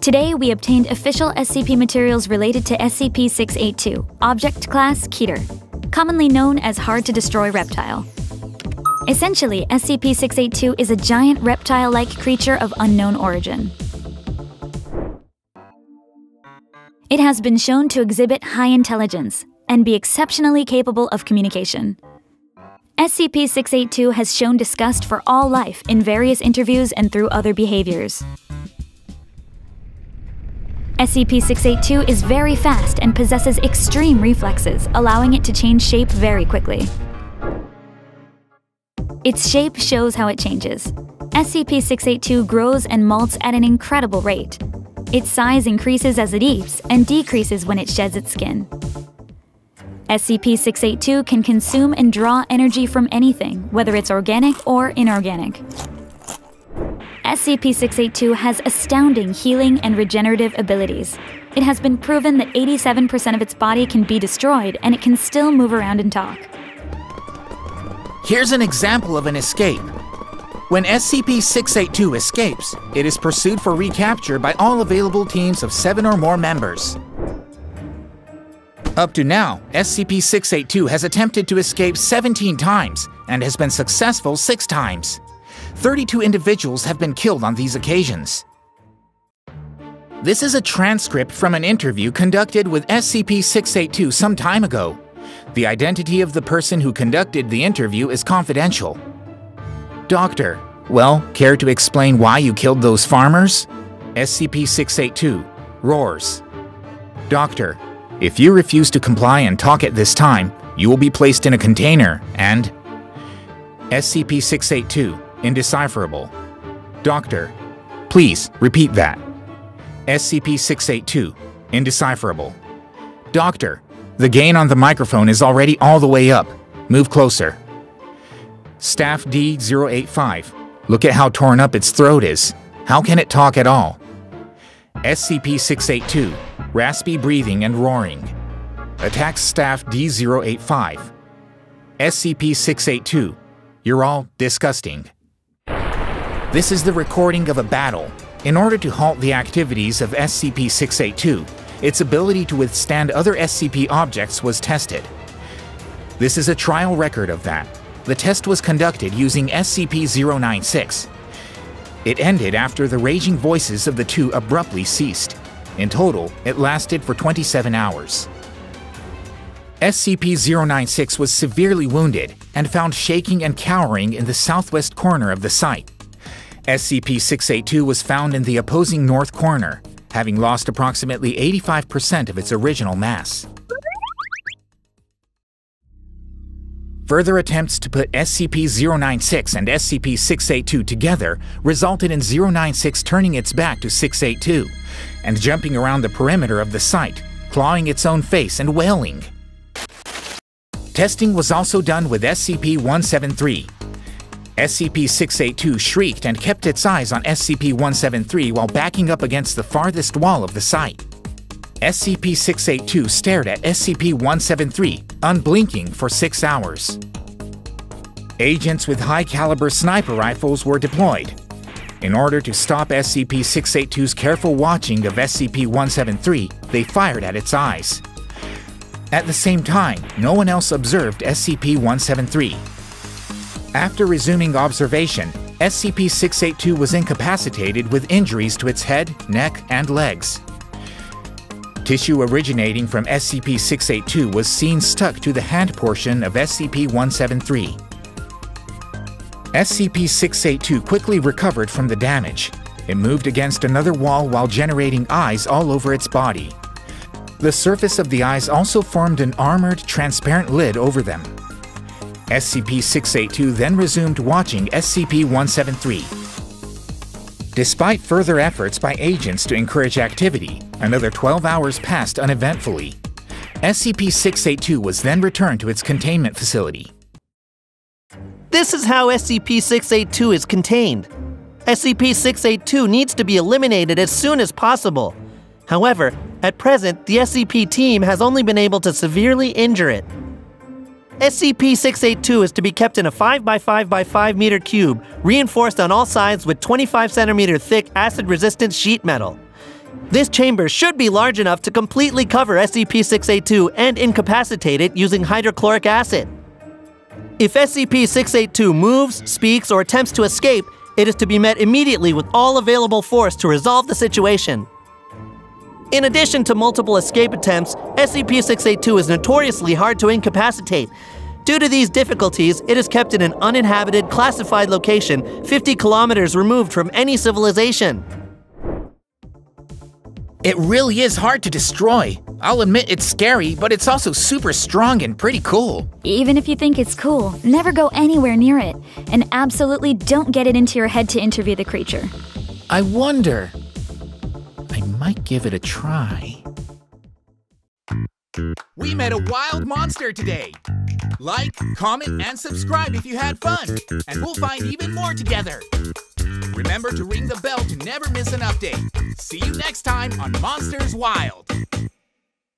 Today, we obtained official SCP materials related to SCP-682, Object Class Keter, commonly known as Hard-to-Destroy Reptile. Essentially, SCP-682 is a giant reptile-like creature of unknown origin. It has been shown to exhibit high intelligence and be exceptionally capable of communication. SCP-682 has shown disgust for all life in various interviews and through other behaviors. SCP-682 is very fast and possesses extreme reflexes, allowing it to change shape very quickly. Its shape shows how it changes. SCP-682 grows and molts at an incredible rate. Its size increases as it eats and decreases when it sheds its skin. SCP-682 can consume and draw energy from anything, whether it's organic or inorganic. SCP-682 has astounding healing and regenerative abilities. It has been proven that 87% of its body can be destroyed, and it can still move around and talk. Here's an example of an escape. When SCP-682 escapes, it is pursued for recapture by all available teams of 7 or more members. Up to now, SCP-682 has attempted to escape 17 times and has been successful 6 times. 32 individuals have been killed on these occasions. This is a transcript from an interview conducted with SCP-682 some time ago. The identity of the person who conducted the interview is confidential. Doctor, well, care to explain why you killed those farmers? SCP-682 roars. Doctor, if you refuse to comply and talk at this time, you will be placed in a container and… SCP-682 indecipherable. Doctor, please repeat that. SCP-682 indecipherable. Doctor, the gain on the microphone is already all the way up. Move closer. Staff D-085. Look at how torn up its throat is. How can it talk at all? SCP-682. Raspy breathing and roaring. Attacks Staff D-085. SCP-682. You're all disgusting. This is the recording of a battle. In order to halt the activities of SCP-682, its ability to withstand other SCP objects was tested. This is a trial record of that. The test was conducted using SCP-096. It ended after the raging voices of the two abruptly ceased. In total, it lasted for 27 hours. SCP-096 was severely wounded and found shaking and cowering in the southwest corner of the site. SCP-682 was found in the opposing north corner, having lost approximately 85% of its original mass. Further attempts to put SCP-096 and SCP-682 together resulted in 096 turning its back to 682 and jumping around the perimeter of the site, clawing its own face and wailing. Testing was also done with SCP-173. SCP-682 shrieked and kept its eyes on SCP-173 while backing up against the farthest wall of the site. SCP-682 stared at SCP-173, unblinking for 6 hours. Agents with high-caliber sniper rifles were deployed. In order to stop SCP-682's careful watching of SCP-173, they fired at its eyes. At the same time, no one else observed SCP-173. After resuming observation, SCP-682 was incapacitated with injuries to its head, neck, and legs. Tissue originating from SCP-682 was seen stuck to the hand portion of SCP-173. SCP-682 quickly recovered from the damage. It moved against another wall while generating eyes all over its body. The surface of the eyes also formed an armored, transparent lid over them. SCP-682 then resumed watching SCP-173. Despite further efforts by agents to encourage activity, another 12 hours passed uneventfully. SCP-682 was then returned to its containment facility. This is how SCP-682 is contained. SCP-682 needs to be eliminated as soon as possible. However, at present, the SCP team has only been able to severely injure it. SCP-682 is to be kept in a 5 by 5 by 5 meter cube, reinforced on all sides with 25 centimeter thick acid-resistant sheet metal. This chamber should be large enough to completely cover SCP-682 and incapacitate it using hydrochloric acid. If SCP-682 moves, speaks, or attempts to escape, it is to be met immediately with all available force to resolve the situation. In addition to multiple escape attempts, SCP-682 is notoriously hard to incapacitate. Due to these difficulties, it is kept in an uninhabited, classified location 50 kilometers removed from any civilization. It really is hard to destroy. I'll admit it's scary, but it's also super strong and pretty cool. Even if you think it's cool, never go anywhere near it. And absolutely don't get it into your head to interview the creature. I wonder. I might give it a try. We met a wild monster today. Like, comment, and subscribe if you had fun, and we'll find even more together. Remember to ring the bell to never miss an update. See you next time on Monsters Wild.